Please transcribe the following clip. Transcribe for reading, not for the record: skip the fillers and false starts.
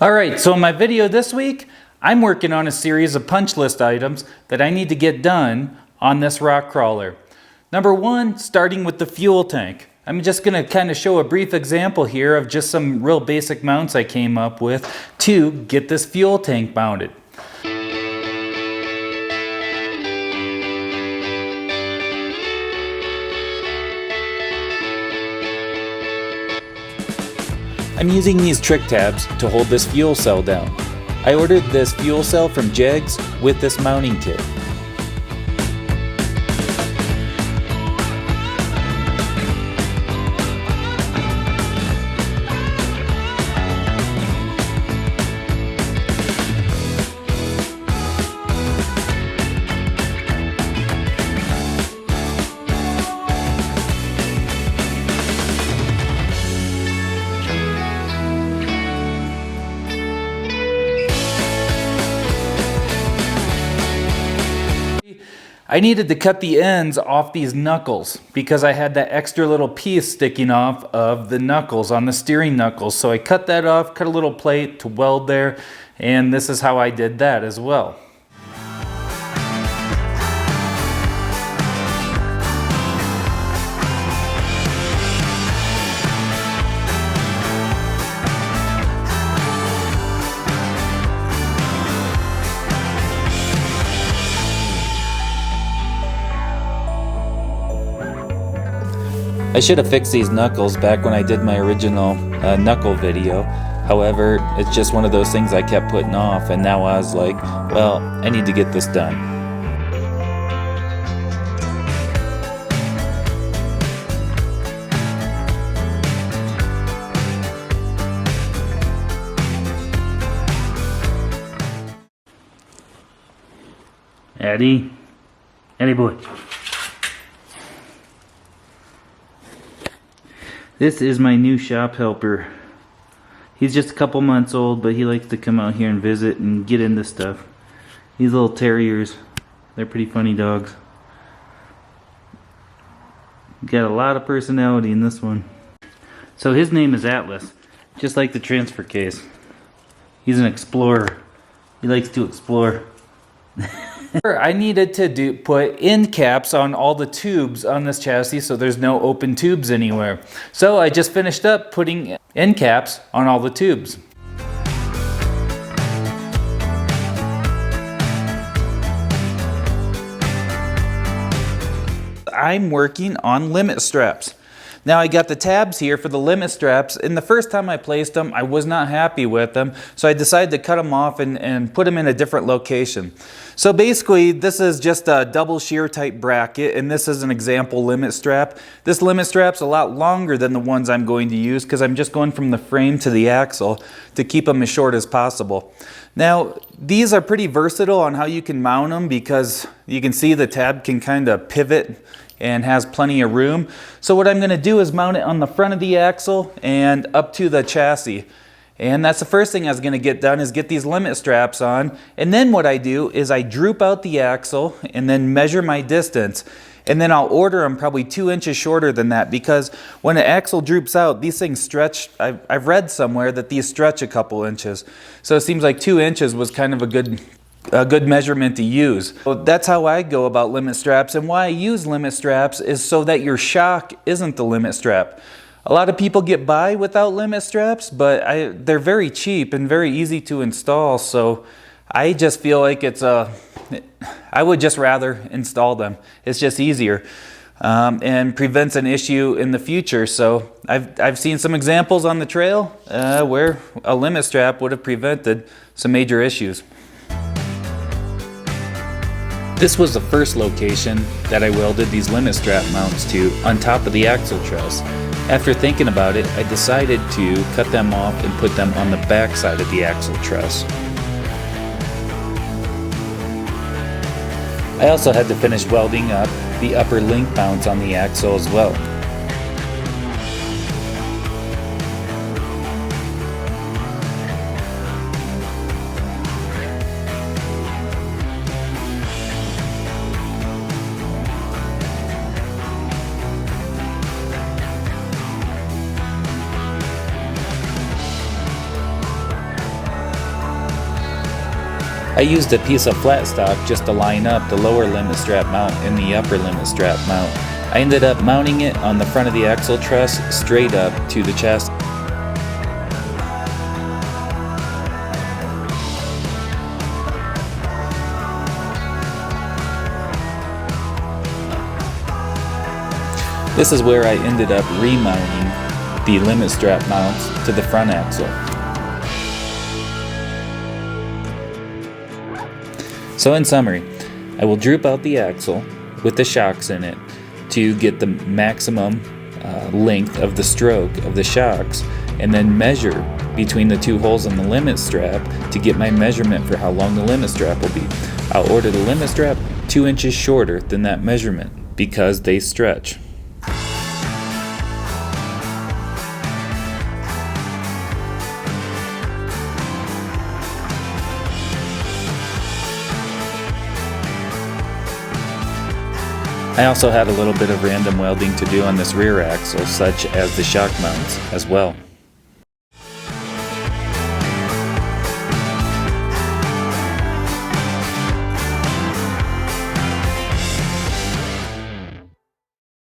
Alright, so in my video this week, I'm working on a series of punch list items that I need to get done on this rock crawler. Number one, starting with the fuel tank. I'm just going to kind of show a brief example here of just some real basic mounts I came up with to get this fuel tank mounted. I'm using these trick tabs to hold this fuel cell down. I ordered this fuel cell from Jegs with this mounting kit. I needed to cut the ends off these knuckles because I had that extra little piece sticking off of the knuckles on the steering knuckles. So I cut that off, cut a little plate to weld there, and this is how I did that as well. I should have fixed these knuckles back when I did my original knuckle video. However, it's just one of those things I kept putting off, and now I was like, well, I need to get this done. Eddie boy. This is my new shop helper. He's just a couple months old, but he likes to come out here and visit and get into stuff. These little terriers, they're pretty funny dogs. Got a lot of personality in this one. So his name is Atlas, just like the transfer case. He's an explorer. He likes to explore. I needed to put end caps on all the tubes on this chassis so there's no open tubes anywhere. So I just finished up putting end caps on all the tubes. I'm working on limit straps. Now I got the tabs here for the limit straps, and the first time I placed them I was not happy with them, so I decided to cut them off and put them in a different location. So basically this is just a double shear type bracket, and this is an example limit strap. This limit strap's a lot longer than the ones I'm going to use because I'm just going from the frame to the axle to keep them as short as possible. Now these are pretty versatile on how you can mount them because you can see the tab can kind of pivot and has plenty of room. So what I'm going to do is mount it on the front of the axle and up to the chassis. And that's the first thing I was going to get done, is get these limit straps on. And then what I do is I droop out the axle and then measure my distance. And then I'll order them probably 2 inches shorter than that, because when the axle droops out, these things stretch. I've read somewhere that these stretch a couple inches. So it seems like 2 inches was kind of a good measurement to use. So that's how I go about limit straps, and why I use limit straps is so that your shock isn't the limit strap. A lot of people get by without limit straps, but they're very cheap and very easy to install, so I just feel like I would just rather install them. It's just easier and prevents an issue in the future. So I've seen some examples on the trail where a limit strap would have prevented some major issues. This was the first location that I welded these limit strap mounts to, on top of the axle truss. After thinking about it, I decided to cut them off and put them on the back side of the axle truss. I also had to finish welding up the upper link mounts on the axle as well. I used a piece of flat stock just to line up the lower limit strap mount and the upper limit strap mount. I ended up mounting it on the front of the axle truss straight up to the chassis. This is where I ended up remounting the limit strap mounts to the front axle. So in summary, I will droop out the axle with the shocks in it to get the maximum length of the stroke of the shocks, and then measure between the two holes in the limit strap to get my measurement for how long the limit strap will be. I'll order the limit strap 2 inches shorter than that measurement because they stretch. I also had a little bit of random welding to do on this rear axle, such as the shock mounts as well.